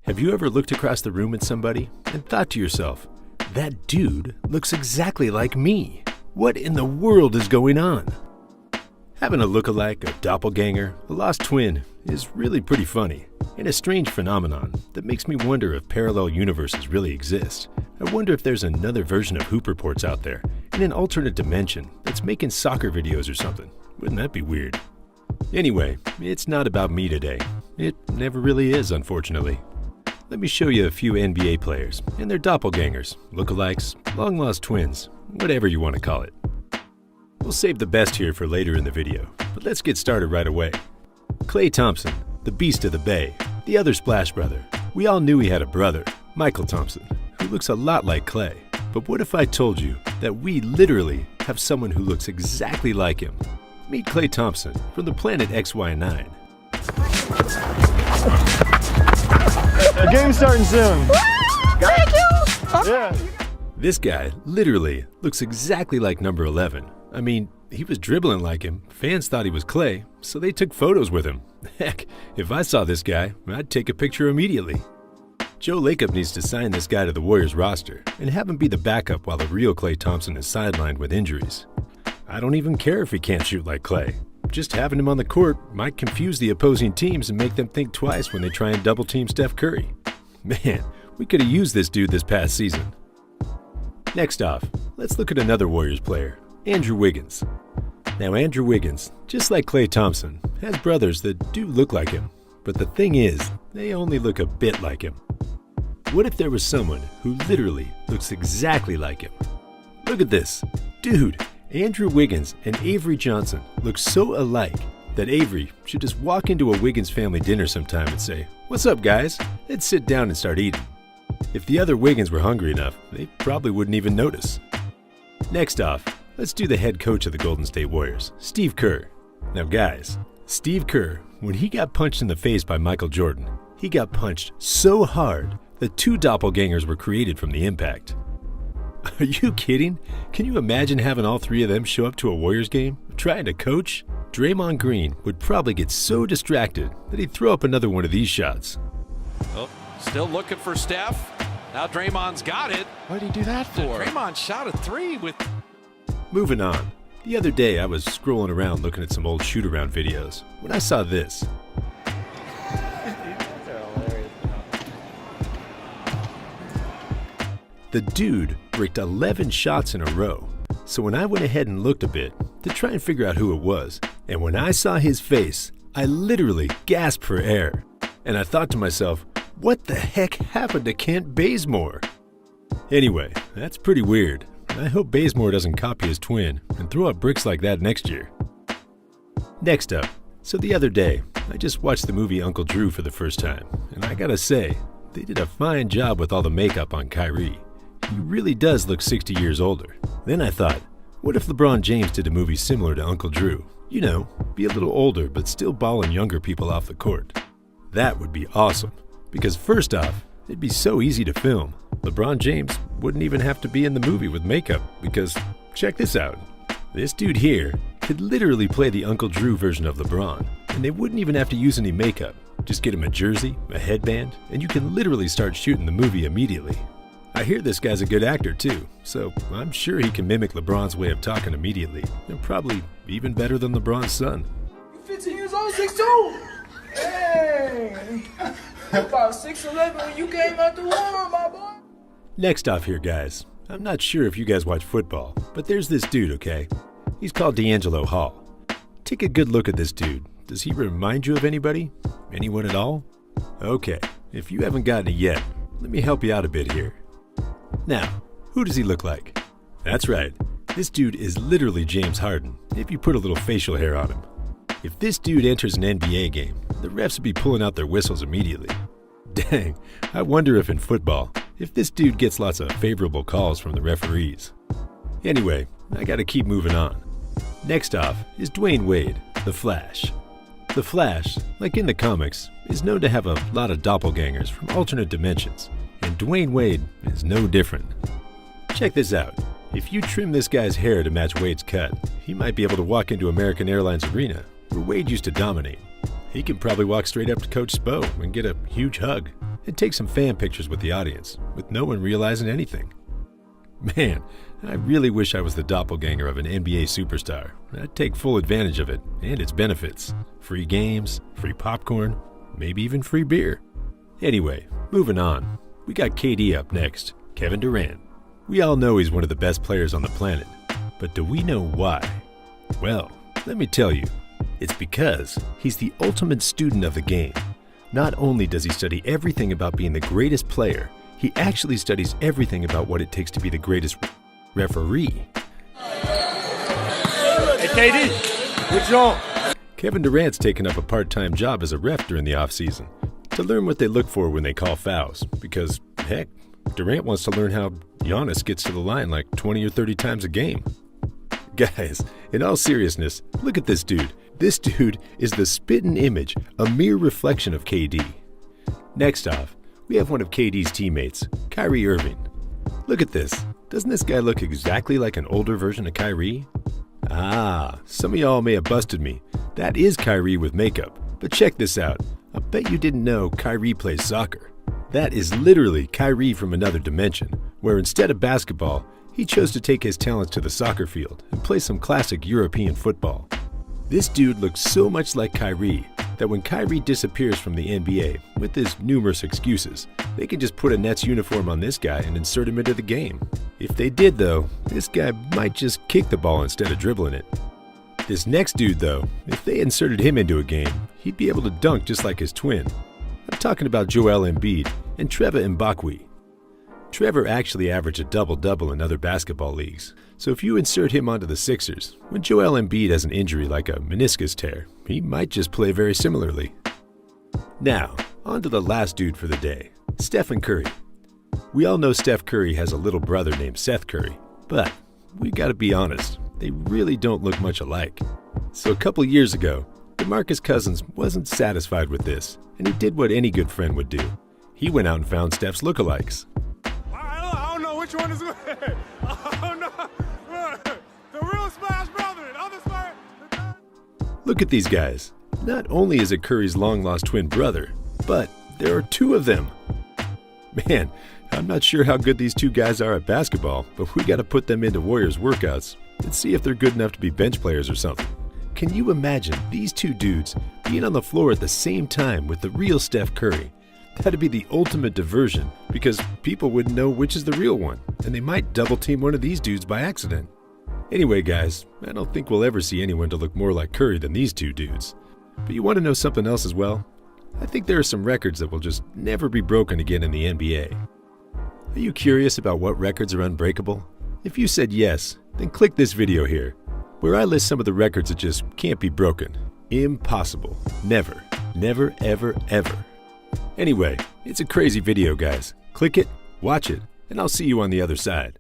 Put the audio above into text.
Have you ever looked across the room at somebody and thought to yourself, that dude looks exactly like me? What in the world is going on? Having a lookalike, a doppelganger, a lost twin is really pretty funny, and a strange phenomenon that makes me wonder if parallel universes really exist. I wonder if there's another version of Hoop Reports out there in an alternate dimension that's making soccer videos or something. Wouldn't that be weird? Anyway, it's not about me today. It never really is, unfortunately. Let me show you a few NBA players and their doppelgangers, lookalikes, long-lost twins, whatever you want to call it. We'll save the best here for later in the video, but let's get started right away. Klay Thompson, the beast of the Bay, the other Splash brother. We all knew he had a brother, Michael Thompson, who looks a lot like Klay. But what if I told you that we literally have someone who looks exactly like him? Meet Klay Thompson from the planet XY9. The game's starting soon. Thank you. Yeah. This guy literally looks exactly like number 11. I mean, he was dribbling like him. Fans thought he was Klay, so they took photos with him. Heck, if I saw this guy, I'd take a picture immediately. Joe Lacob needs to sign this guy to the Warriors roster and have him be the backup while the real Klay Thompson is sidelined with injuries. I don't even care if he can't shoot like Klay. Just having him on the court might confuse the opposing teams and make them think twice when they try and double-team Steph Curry. Man, we could have used this dude this past season. Next off, let's look at another Warriors player, Andrew Wiggins. Now Andrew Wiggins, just like Klay Thompson, has brothers that do look like him. But the thing is, they only look a bit like him. What if there was someone who literally looks exactly like him? Look at this. Dude, Andrew Wiggins and Avery Johnson look so alike that Avery should just walk into a Wiggins family dinner sometime and say, "What's up, guys?" Then sit down and start eating. If the other Wiggins were hungry enough, they probably wouldn't even notice. Next off, let's do the head coach of the Golden State Warriors, Steve Kerr. Now guys, Steve Kerr, when he got punched in the face by Michael Jordan, he got punched so hard that two doppelgangers were created from the impact. Are you kidding? Can you imagine having all three of them show up to a Warriors game, trying to coach? Draymond Green would probably get so distracted that he'd throw up another one of these shots. Oh, still looking for Steph. Now Draymond's got it. What did he do that for? Draymond shot a three with... Moving on. The other day I was scrolling around looking at some old shoot-around videos when I saw this. The dude bricked 11 shots in a row. So when I went ahead and looked a bit to try and figure out who it was, and when I saw his face, I literally gasped for air. And I thought to myself, what the heck happened to Kent Bazemore? Anyway, that's pretty weird. I hope Bazemore doesn't copy his twin and throw up bricks like that next year. Next up, so the other day, I just watched the movie Uncle Drew for the first time, and I gotta say, they did a fine job with all the makeup on Kyrie. He really does look 60 years older. Then I thought, what if LeBron James did a movie similar to Uncle Drew? You know, be a little older but still balling younger people off the court. That would be awesome, because first off, it'd be so easy to film. LeBron James wouldn't even have to be in the movie with makeup, because check this out. This dude here could literally play the Uncle Drew version of LeBron, and they wouldn't even have to use any makeup. Just get him a jersey, a headband, and you can literally start shooting the movie immediately. I hear this guy's a good actor too, so I'm sure he can mimic LeBron's way of talking immediately, and probably even better than LeBron's son. You 15 years old, 6'2"? Hey! About 6'11" when you came out the womb, my boy. Next off here, guys, I'm not sure if you guys watch football, but there's this dude, okay? He's called D'Angelo Hall. Take a good look at this dude. Does he remind you of anybody? Anyone at all? Okay, if you haven't gotten it yet, let me help you out a bit here. Now, who does he look like? That's right, this dude is literally James Harden, if you put a little facial hair on him. If this dude enters an NBA game, the refs would be pulling out their whistles immediately. Dang, I wonder if in football, if this dude gets lots of favorable calls from the referees. Anyway, I gotta keep moving on. Next off is Dwayne Wade, the Flash. The Flash, like in the comics, is known to have a lot of doppelgangers from alternate dimensions, and Dwayne Wade is no different. Check this out. If you trim this guy's hair to match Wade's cut, he might be able to walk into American Airlines Arena, where Wade used to dominate. He can probably walk straight up to Coach Spo and get a huge hug. and take some fan pictures with the audience, with no one realizing anything. Man, I really wish I was the doppelganger of an NBA superstar. I'd take full advantage of it and its benefits. Free games, free popcorn, maybe even free beer. Anyway, moving on. We got KD up next, Kevin Durant. We all know he's one of the best players on the planet, but do we know why? Well, let me tell you. It's because he's the ultimate student of the game. Not only does he study everything about being the greatest player, he actually studies everything about what it takes to be the greatest referee. Hey, KD, what you on? Kevin Durant's taken up a part-time job as a ref during the offseason to learn what they look for when they call fouls, because, heck, Durant wants to learn how Giannis gets to the line like 20 or 30 times a game. Guys, in all seriousness, look at this dude. This dude is the spitting image, a mere reflection of KD. Next off, we have one of KD's teammates, Kyrie Irving. Look at this. Doesn't this guy look exactly like an older version of Kyrie? Ah, some of y'all may have busted me. That is Kyrie with makeup. But check this out. I bet you didn't know Kyrie plays soccer. That is literally Kyrie from another dimension, where instead of basketball, he chose to take his talents to the soccer field and play some classic European football. This dude looks so much like Kyrie that when Kyrie disappears from the NBA with his numerous excuses, they can just put a Nets uniform on this guy and insert him into the game. If they did though, this guy might just kick the ball instead of dribbling it. This next dude though, if they inserted him into a game, he'd be able to dunk just like his twin. I'm talking about Joel Embiid and Trevor Mbakwe. Trevor actually averaged a double-double in other basketball leagues, so if you insert him onto the Sixers, when Joel Embiid has an injury like a meniscus tear, he might just play very similarly. Now, on to the last dude for the day, Stephen Curry. We all know Steph Curry has a little brother named Seth Curry, but we gotta be honest, they really don't look much alike. So a couple years ago, DeMarcus Cousins wasn't satisfied with this, and he did what any good friend would do. He went out and found Steph's lookalikes. I don't know which one is which. Oh no, the real Smash Brother, the other Smash. Look at these guys. Not only is it Curry's long-lost twin brother, but there are two of them. Man, I'm not sure how good these two guys are at basketball, but we gotta put them into Warriors workouts and see if they're good enough to be bench players or something. Can you imagine these two dudes being on the floor at the same time with the real Steph Curry? That'd be the ultimate diversion because people wouldn't know which is the real one, and they might double team one of these dudes by accident. Anyway, guys, I don't think we'll ever see anyone to look more like Curry than these two dudes. But you want to know something else as well? I think there are some records that will just never be broken again in the NBA. Are you curious about what records are unbreakable? If you said yes, then click this video here, where I list some of the records that just can't be broken. Impossible. Never. Never, ever, ever. Anyway, it's a crazy video, guys. Click it, watch it, and I'll see you on the other side.